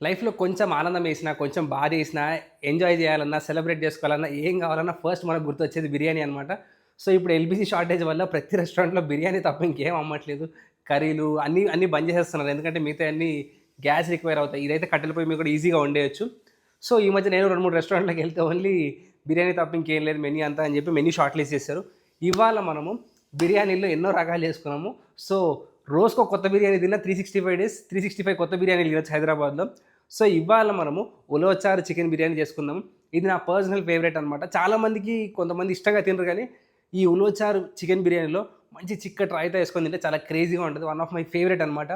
లైఫ్‌లో కొంచెం ఆనందం వేసినా, కొంచెం బాధ ఏసినా, ఎంజాయ్ చేయాలన్నా, సెలబ్రేట్ చేసుకోవాలన్నా, ఏం కావాలన్నా ఫస్ట్ మనకు గుర్తొచ్చేది బిర్యానీ అనమాట. సో, ఇప్పుడు ఎల్‌పీజీ షార్టేజ్ వల్ల ప్రతి రెస్టారెంట్‌లో బిర్యానీ తప్ప ఇంకేం అమ్మట్లేదు. కర్రీలు అన్నీ అన్నీ బంద్ చేసేస్తున్నారు. ఎందుకంటే మిగతాయన్నీ గ్యాస్ రిక్వైర్ అవుతాయి. ఇదైతే కట్టెల పొయ్యి మీద కూడా ఈజీగా వండేయొచ్చు. సో, ఈ మధ్య నేను 2, 3 రెస్టారెంట్‌లకెళ్తే ఓన్లీ బిర్యానీ తప్ప ఇంకేం లేదు మెన్యూ అంతా అని చెప్పి మెన్యూ షార్ట్ లిస్ట్ చేశారు. ఇవాళ మనము బిర్యానీలో ఎన్నో రకాలు చేసుకున్నాము. సో, రోజుకో కొత్త బిర్యానీ తిన్నా 365 డేస్ 365 కొత్త బిర్యానీలు తినొచ్చు హైదరాబాద్‌లో. సో, ఇవాళ మనము ఉలవచారు చికెన్ బిర్యానీ చేసుకుందాము. ఇది నా పర్సనల్ ఫేవరెట్ అనమాట. చాలామందికి కొంతమంది ఇష్టంగా తినరు కానీ, ఈ ఉలవచారు చికెన్ బిర్యానీలో మంచి చిక్కటి రాయితా ఏసుకొని తింటే చాలా క్రేజీగా ఉంటది. వన్ ఆఫ్ మై ఫేవరెట్ అనమాట.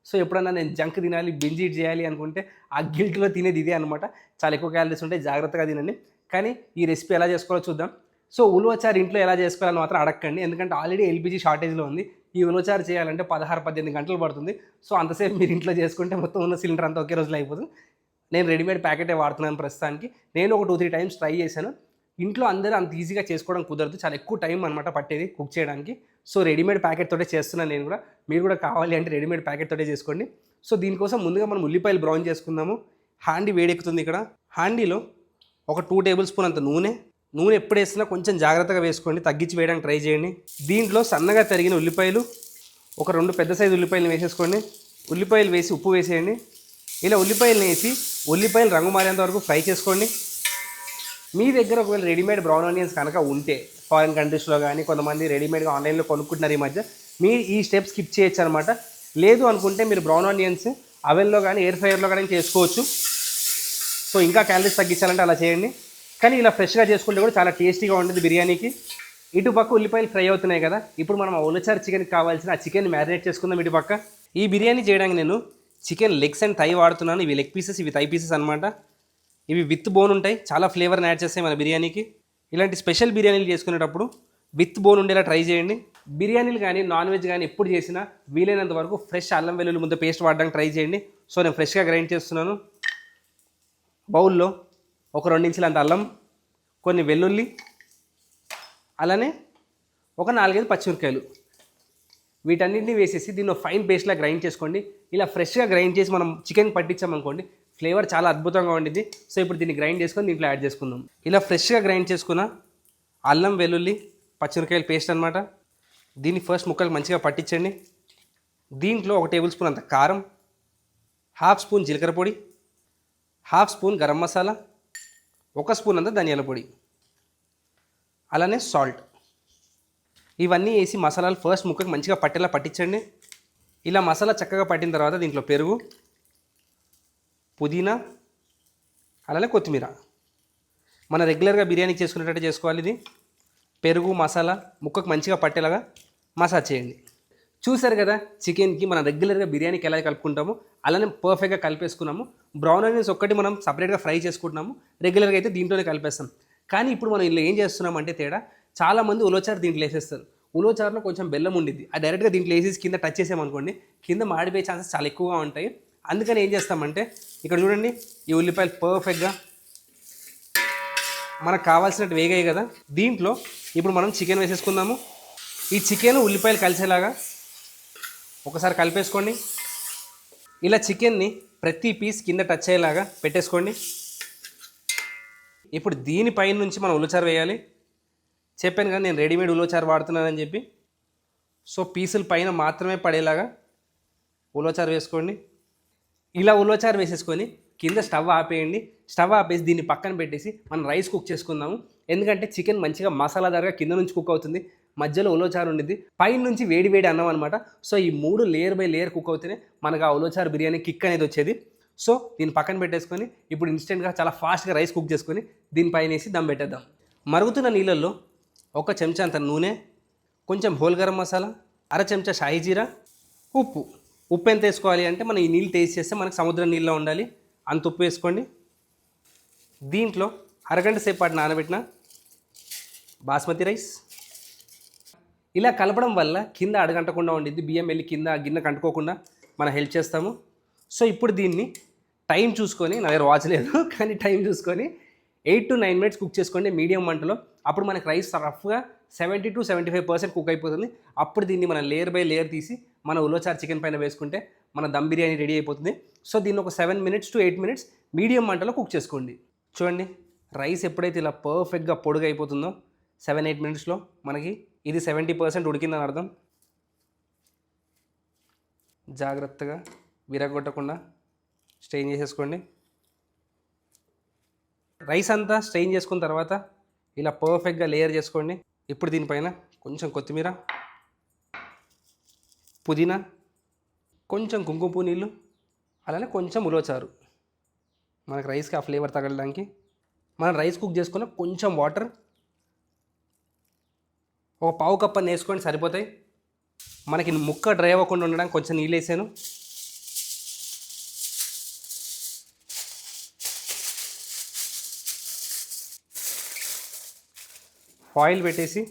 సో, ఎప్పుడన్నా నేను జంక్ తినాలి, బింజ్ ఈట్ చేయాలి అనుకుంటే ఆ గిల్ట్‌లో తినేది ఇదే అనమాట. చాలా ఎక్కువ క్యాలరీస్ ఉంటాయి. జాగ్రత్తగా తినండి. కానీ ఈ రెసిపీ ఎలా చేసుకోవాలో చూద్దాం. సో, ఉలవచారు ఇంట్లో ఎలా చేసుకోవాలని మాత్రం అడగకండి. ఎందుకంటే ఆల్రెడీ ఎల్‌పీజీ షార్టేజ్‌లో ఉంది. ఈ ఉలవచారు చేయాలంటే 16, 18 గంటలు పడుతుంది. సో, అంతసేపు మీరు ఇంట్లో చేసుకుంటే మొత్తం ఉన్న సిలిండర్ అంతా ఒకే రోజులో అయిపోతుంది. నేను రెడీమేడ్ ప్యాకెటే వాడుతున్నాను ప్రస్తుతానికి. నేను ఒక 2, 3 టైమ్స్ ట్రై చేశాను. ఇంట్లో అందరూ అంత ఈజీగా చేసుకోవడం కుదరదు. చాలా ఎక్కువ టైం అనమాట పట్టేది కుక్ చేయడానికి. సో, రెడీమేడ్ ప్యాకెట్ తోటే చేస్తున్నాను నేను కూడా. మీరు కూడా కావాలి అంటే రెడీమేడ్ ప్యాకెట్ తోటే చేసుకోండి. సో, దీనికోసం ముందుగా మనం ఉల్లిపాయలు బ్రౌన్ చేసుకుందాము. హాండీ వేడెక్కుతుంది ఇక్కడ. హాండీలో ఒక 2 టేబుల్ స్పూన్ అంత నూనె ఎప్పుడు వేసినా కొంచెం జాగ్రత్తగా వేసుకోండి. తగ్గించి వేయడానికి ట్రై చేయండి. దీంట్లో సన్నగా తరిగిన ఉల్లిపాయలు, ఒక 2 పెద్ద సైజు ఉల్లిపాయలు వేసేసుకోండి. ఉల్లిపాయలు వేసి ఉప్పు వేసేయండి. ఇలా ఉల్లిపాయలు వేసి ఉల్లిపాయలు రంగు మారేంత వరకు ఫ్రై చేసుకోండి. మీ దగ్గర ఒకవేళ రెడీమేడ్ బ్రౌన్ ఆనియన్స్ కనుక ఉంటే, ఫారిన్ కంట్రీస్లో కానీ కొంతమంది రెడీమేడ్గా ఆన్లైన్లో కొనుక్కుంటున్నారు ఈ మధ్య, మీరు ఈ స్టెప్ స్కిప్ చేయొచ్చు అనమాట. లేదు అనుకుంటే మీరు బ్రౌన్ ఆనియన్స్ అవెన్లో కానీ ఎయిర్ ఫ్రైయర్లో కానీ చేసుకోవచ్చు. సో, ఇంకా క్యాలరీస్ తగ్గించాలంటే అలా చేయండి. కానీ ఇలా ఫ్రెష్గా చేసుకుంటే కూడా చాలా టేస్టీగా ఉంటుంది బిర్యానీకి. ఇటుపక్క ఉల్లిపాయలు ఫ్రై అవుతున్నాయి కదా, ఇప్పుడు మనం ఆ ఉలచారు చికెన్కి కావాల్సిన ఆ చికెన్ మ్యారినేట్ చేసుకుందాం ఇటుపక్క. ఈ బిర్యానీ చేయడానికి నేను చికెన్ లెగ్స్ అండ్ థై వాడుతున్నాను. ఇవి లెగ్ పీసెస్, ఇవి థై పీసెస్ అనమాట. ఇవి విత్ బోన్ ఉంటాయి. చాలా ఫ్లేవర్ని యాడ్ చేస్తాయి మన బిర్యానీకి. ఇలాంటి స్పెషల్ బిర్యానీలు చేసుకునేటప్పుడు విత్ బోన్ ఉండేలా ట్రై చేయండి. బిర్యానీలు కానీ నాన్ వెజ్ కానీ ఎప్పుడు చేసినా వీలైనంత వరకు ఫ్రెష్ అల్లం వెల్లుల్లి ముద్ద పేస్ట్ వాడడానికి ట్రై చేయండి. సో, నేను ఫ్రెష్గా గ్రైండ్ చేస్తున్నాను. బౌల్లో ఒక 2 ఇంచుల అంత అల్లం, కొన్ని వెల్లుల్లి, అలానే ఒక 4, 5 పచ్చిమిరకాయలు, వీటన్నింటినీ వేసేసి దీన్ని ఫైన్ పేస్ట్లా గ్రైండ్ చేసుకోండి. ఇలా ఫ్రెష్గా గ్రైండ్ చేసి మనం చికెన్ పట్టించామనుకోండి, ఫ్లేవర్ చాలా అద్భుతంగా ఉండిద్ది. సో, ఇప్పుడు దీన్ని గ్రైండ్ చేసుకొని దీంట్లో యాడ్ చేసుకుందాం. ఇలా ఫ్రెష్గా గ్రైండ్ చేసుకున్న అల్లం వెల్లుల్లి పచ్చిమిరకాయల పేస్ట్ అనమాట. దీన్ని ఫస్ట్ ముక్కలు మంచిగా పట్టించండి. దీంట్లో 1 టేబుల్ స్పూన్ అంత కారం, 1/2 స్పూన్ జీలకర్ర పొడి, 1/2 స్పూన్ గరం మసాలా, 1 స్పూన్ అంత ధనియాల పొడి, అలానే సాల్ట్. ఇవన్నీ వేసి మసాలాలు ఫస్ట్ ముక్కకి మంచిగా పట్టేలా పట్టించండి. ఇలా మసాలా చక్కగా పట్టిన తర్వాత దీంట్లో పెరుగు, పుదీనా, అలానే కొత్తిమీర. మన రెగ్యులర్గా బిర్యానీకి చేసుకునేటట్టు చేసుకోవాలి. ఇది పెరుగు మసాలా ముక్కకు మంచిగా పట్టేలాగా మసాజ్ చేయండి. చూసారు కదా, చికెన్కి మనం రెగ్యులర్గా బిర్యానీకి ఎలా కలుపుకుంటామో అలానే పర్ఫెక్ట్గా కలిపేసుకున్నాము. బ్రౌన్ ఆనియన్స్ ఒక్కటి మనం సపరేట్గా ఫ్రై చేసుకుంటున్నాము. రెగ్యులర్గా అయితే దీంట్లోనే కలిపేస్తాం. కానీ ఇప్పుడు మనం ఇలా ఏం చేస్తున్నాం అంటే తేడా, చాలామంది ఉలవచారు దీంట్లో వేసేస్తారు. ఉలవచారులో కొంచెం బెల్లం ఉండిద్ది. అది డైరెక్ట్గా దీంట్లో వేసేసి కింద టచ్ చేసామనుకోండి, కింద మాడిపోయే ఛాన్సెస్ చాలా ఎక్కువగా ఉంటాయి. అందుకని ఏం చేస్తామంటే, ఇక్కడ చూడండి, ఈ ఉల్లిపాయలు పర్ఫెక్ట్గా మనకు కావాల్సినట్టు వేగాయి కదా. దీంట్లో ఇప్పుడు మనం చికెన్ వేసేసుకుందాము. ఈ చికెన్ ఉల్లిపాయలు కలిసేలాగా ఒకసారి కలిపేసుకోండి. ఇలా చికెన్ని ప్రతి పీస్ కింద టచ్ అయ్యేలాగా పెట్టేసుకోండి. ఇప్పుడు దీనిపై నుంచి మనం ఉలవచారు వేయాలి. చెప్పాను కదా నేను రెడీమేడ్ ఉలవచారు వాడుతున్నానని చెప్పి. సో, పీసుల పైన మాత్రమే పడేలాగా ఉలవచారు వేసుకోండి. ఇలా ఉలవచారు వేసేసుకొని కింద స్టవ్ ఆపేయండి. స్టవ్ ఆపేసి దీన్ని పక్కన పెట్టేసి మనం రైస్ కుక్ చేసుకుందాము. ఎందుకంటే చికెన్ మంచిగా మసాలాదారుగా కింద నుంచి కుక్ అవుతుంది, మధ్యలో ఉలవచారు ఉండిద్ది, పైన నుంచి వేడి వేడి అన్నం అనమాట. సో, ఈ 3 లేయర్ బై లేయర్ కుక్ అవుతేనే మనకు ఆ ఉలవచారు బిర్యానీ కిక్ అనేది వచ్చేది. సో, దీన్ని పక్కన పెట్టేసుకొని ఇప్పుడు ఇన్స్టెంట్గా చాలా ఫాస్ట్గా రైస్ కుక్ చేసుకొని దీనిపైన వేసి దమ్ పెట్టేద్దాం. మరుగుతున్న నీళ్ళల్లో 1 చెంచా అంత నూనె, కొంచెం హోల్ గరం మసాలా, 1/2 చెంచా షాహీ జీరా, ఉప్పు ఎంత వేసుకోవాలి అంటే మనం ఈ నీళ్ళు టేస్ట్ చేస్తే మనకు సముద్రం నీళ్ళలో ఉండాలి అంత ఉప్పు వేసుకోండి. దీంట్లో అరగంట సేపు పాటు నానబెట్టిన బాస్మతి రైస్. ఇలా కలపడం వల్ల కింద అడగంటకుండా ఉండిద్ది, బియ్యం వెళ్ళి కింద గిన్నె కంటుకోకుండా మనం హెల్ప్ చేస్తాము. సో, ఇప్పుడు దీన్ని టైం చూసుకొని, నా దగ్గర వాచ్ లేదు కానీ టైం చూసుకొని 8 to 9 మినిట్స్ కుక్ చేసుకోండి మీడియం మంటలో. అప్పుడు మనకి రైస్ రఫ్గా 70 to 75% కుక్ అయిపోతుంది. అప్పుడు దీన్ని మనం లేయర్ బై లేయర్ తీసి మన ఉలవచారు చికెన్ పైన వేసుకుంటే మన దమ్ బిర్యానీ రెడీ అయిపోతుంది. సో దీన్ని ఒక 7 minutes to 8 minutes మీడియం మంటలో కుక్ చేసుకోండి. చూడండి రైస్ ఎప్పుడైతే ఇలా పర్ఫెక్ట్గా పొడుగు అయిపోతుందో 7-8 minutesలో మనకి ఇది 70% ఉడికిందని అర్థం. జాగ్రత్తగా విరగొట్టకుండా స్ట్రెయిన్ చేసేసుకోండి. రైస్ అంతా స్ట్రెయిన్ చేసుకున్న తర్వాత ఇలా పర్ఫెక్ట్గా లేయర్ చేసుకోండి. ఇప్పుడు దీనిపైన కొంచెం కొత్తిమీర, పుదీనా, కొంచెం కుంకుమ నీళ్ళు, అలానే కొంచెం ఉలవచారు, మనకు రైస్కి ఆ ఫ్లేవర్ తగలడానికి. మనం రైస్ కుక్ చేసుకున్న కొంచెం వాటర్, ఒక పావు కప్ అని వేసుకోండి సరిపోతాయి. మనకి ముక్క డ్రై అవ్వకుండా ఉండడానికి కొంచెం నీళ్ళు వేసాను. ఆయిల్ పెట్టేసి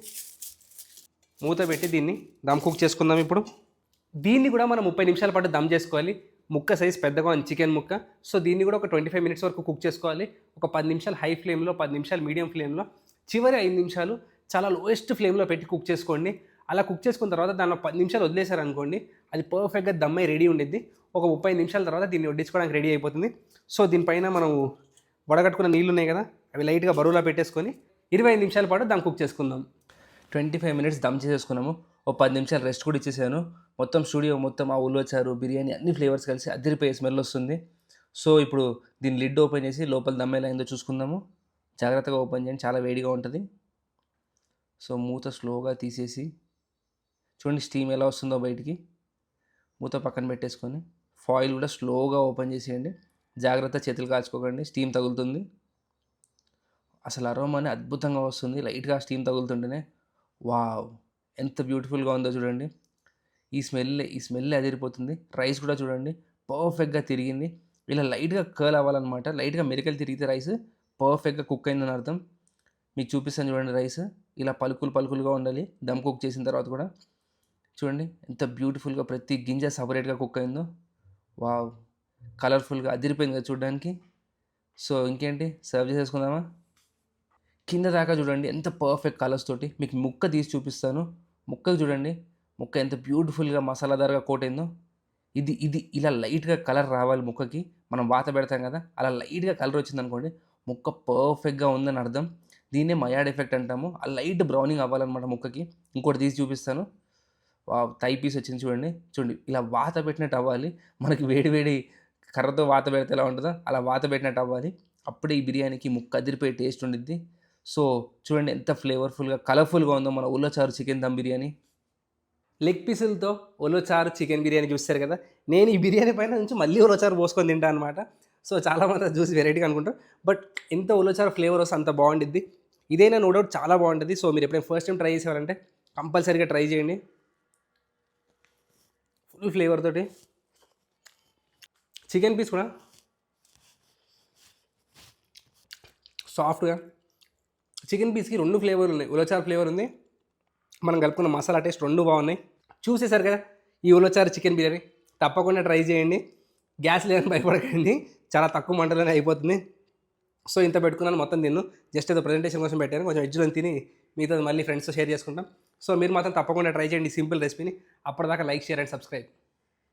మూత పెట్టి దీన్ని దమ్ కుక్ చేసుకుందాం. ఇప్పుడు దీన్ని కూడా మనం 30 నిమిషాల పాటు దమ్ చేసుకోవాలి. ముక్క సైజ్ పెద్దగా ఉంది చికెన్ ముక్క. సో దీన్ని కూడా ఒక 25 minutes వరకు కుక్ చేసుకోవాలి. ఒక 10 నిమిషాలు హై ఫ్లేమ్లో, 10 నిమిషాలు మీడియం ఫ్లేమ్లో, చివరి 5 నిమిషాలు చాలా లోయెస్ట్ ఫ్లేమ్లో పెట్టి కుక్ చేసుకోండి. అలా కుక్ చేసుకున్న తర్వాత దానిలో 10 నిమిషాలు వదిలేశారనుకోండి, అది పర్ఫెక్ట్గా దమ్ అయి రెడీ ఉండిద్ది. ఒక 30 నిమిషాల తర్వాత దీన్ని వడ్డించుకోవడానికి రెడీ అయిపోతుంది. సో దీనిపైన మనం వడగట్టుకున్న నీళ్ళు ఉన్నాయి కదా, అవి లైట్గా బరువులా పెట్టేసుకొని 25 నిమిషాల పాటు దమ్ కుక్ చేసుకుందాం. 25 minutes దమ్ చేసేసుకున్నాము. ఒక 10 నిమిషాలు రెస్ట్ కూడా ఇచ్చేసాను. మొత్తం స్టూడియో మొత్తం ఆ ఉల్వచారు, బిర్యానీ అన్ని ఫ్లేవర్స్ కలిసి అదిరిపోయే స్మెల్ వస్తుంది. సో ఇప్పుడు దీన్ని లిడ్ ఓపెన్ చేసి లోపల దమ్ ఎలా అయిందో చూసుకుందాము. జాగ్రత్తగా ఓపెన్ చేయండి, చాలా వేడిగా ఉంటుంది. సో మూత స్లోగా తీసేసి చూడండి స్టీమ్ ఎలా వస్తుందో బయటికి. మూత పక్కన పెట్టేసుకొని ఫాయిల్ కూడా స్లోగా ఓపెన్ చేసేయండి. జాగ్రత్త చేతులు కాల్చుకోకండి, స్టీమ్ తగులుతుంది. అసలు అరోమాని అద్భుతంగా వస్తుంది లైట్గా స్టీమ్ తగులుతుంటేనే. వావ్, ఎంత బ్యూటిఫుల్గా ఉందో చూడండి. ఈ స్మెల్ అదిరిపోతుంది. రైస్ కూడా చూడండి పర్ఫెక్ట్గా తిరిగింది. ఇలా లైట్గా కర్ల్ అవ్వాలన్నమాట. లైట్గా మెరికలు తిరిగితే రైస్ పర్ఫెక్ట్గా కుక్ అయిందని అర్థం. మీకు చూపిస్తాను చూడండి. రైస్ ఇలా పలుకులుగా ఉండాలి దమ్ కుక్ చేసిన తర్వాత కూడా. చూడండి ఎంత బ్యూటిఫుల్గా ప్రతి గింజ సపరేట్గా కుక్ అయిందో. వావ్, కలర్ఫుల్గా అదిరిపోయింది కదా చూడడానికి. సో ఇంకేంటి, సర్వ్ చేసేసుకుందామా. కింద దాకా చూడండి ఎంత పర్ఫెక్ట్ కలర్స్ తోటి. మీకు ముక్క తీసి చూపిస్తాను. ముక్కకు చూడండి, ముక్క ఎంత బ్యూటిఫుల్గా మసాలాదారుగా కోట్ అయిందో. ఇది ఇలా లైట్గా కలర్ రావాలి ముక్కకి. మనం వాత పెడతాం కదా, అలా లైట్గా కలర్ వచ్చిందనుకోండి ముక్క పర్ఫెక్ట్గా ఉందని అర్థం. దీన్నే మయాడ్ ఎఫెక్ట్ అంటాము. ఆ లైట్ బ్రౌనింగ్ అవ్వాలన్నమాట ముక్కకి. ఇంకోటి తీసి చూపిస్తాను. థై పీస్ వచ్చింది చూడండి ఇలా వాత పెట్టినట్టు అవ్వాలి. మనకి వేడి కర్రతో వాత పెడితే ఎలా ఉంటుందో అలా వాత పెట్టినట్టు అవ్వాలి. అప్పుడే ఈ బిర్యానీకి ముక్క అదిరిపోయే టేస్ట్ ఉండిద్ది. సో చూడండి ఎంత ఫ్లేవర్ఫుల్గా కలర్ఫుల్గా ఉందో మన ఉల్లచారు చికెన్ దమ్ బిర్యానీ. లెగ్ పీసులతో ఉల్లచారు చికెన్ బిర్యానీ చూస్తారు కదా. నేను ఈ బిర్యానీ పైన నుంచి మళ్ళీ ఉల్లచారు పోసుకొని తింటాను అనమాట. సో చాలామంది అది చూసి వెరైటీగా అనుకుంటారు, బట్ ఎంత ఉల్లచారు ఫ్లేవర్ వస్తే అంత బాగుండిద్ది. ఇదైనా నో డౌట్ చాలా బాగుంటుంది. సో మీరు ఎప్పుడైనా ఫస్ట్ టైం ట్రై చేసేవారంటే కంపల్సరీగా ట్రై చేయండి. ఫుల్ ఫ్లేవర్ తోటి చికెన్ పీస్ కూడా సాఫ్ట్గా. చికెన్ పీస్కి 2 ఫ్లేవర్లు ఉన్నాయి. ఉల్లచారు ఫ్లేవర్ ఉంది, మనం కలుపుకున్న మసాలా టేస్ట్ 2 బాగున్నాయి. చూసేసారు కదా ఈ ఉల్లచారు చికెన్ బిర్యానీ. తప్పకుండా ట్రై చేయండి. గ్యాస్ లేదని భయపడకండి, చాలా తక్కువ మంటలోనే అయిపోతుంది. సో ఇంత పెట్టుకున్నాను, మొత్తం తిన్ను జస్ట్ ఏదో ప్రజెంటేషన్ కోసం పెట్టాను. కొంచెం వెజ్లో తిని మిగతా మళ్ళీ ఫ్రెండ్స్తో షేర్ చేసుకుంటాం. సో మీరు మాత్రం తప్పకుండా ట్రై చేయండి సింపుల్ రెసిపీని. అప్పటిదాకా లైక్, షేర్ అండ్ సబ్స్క్రైబ్.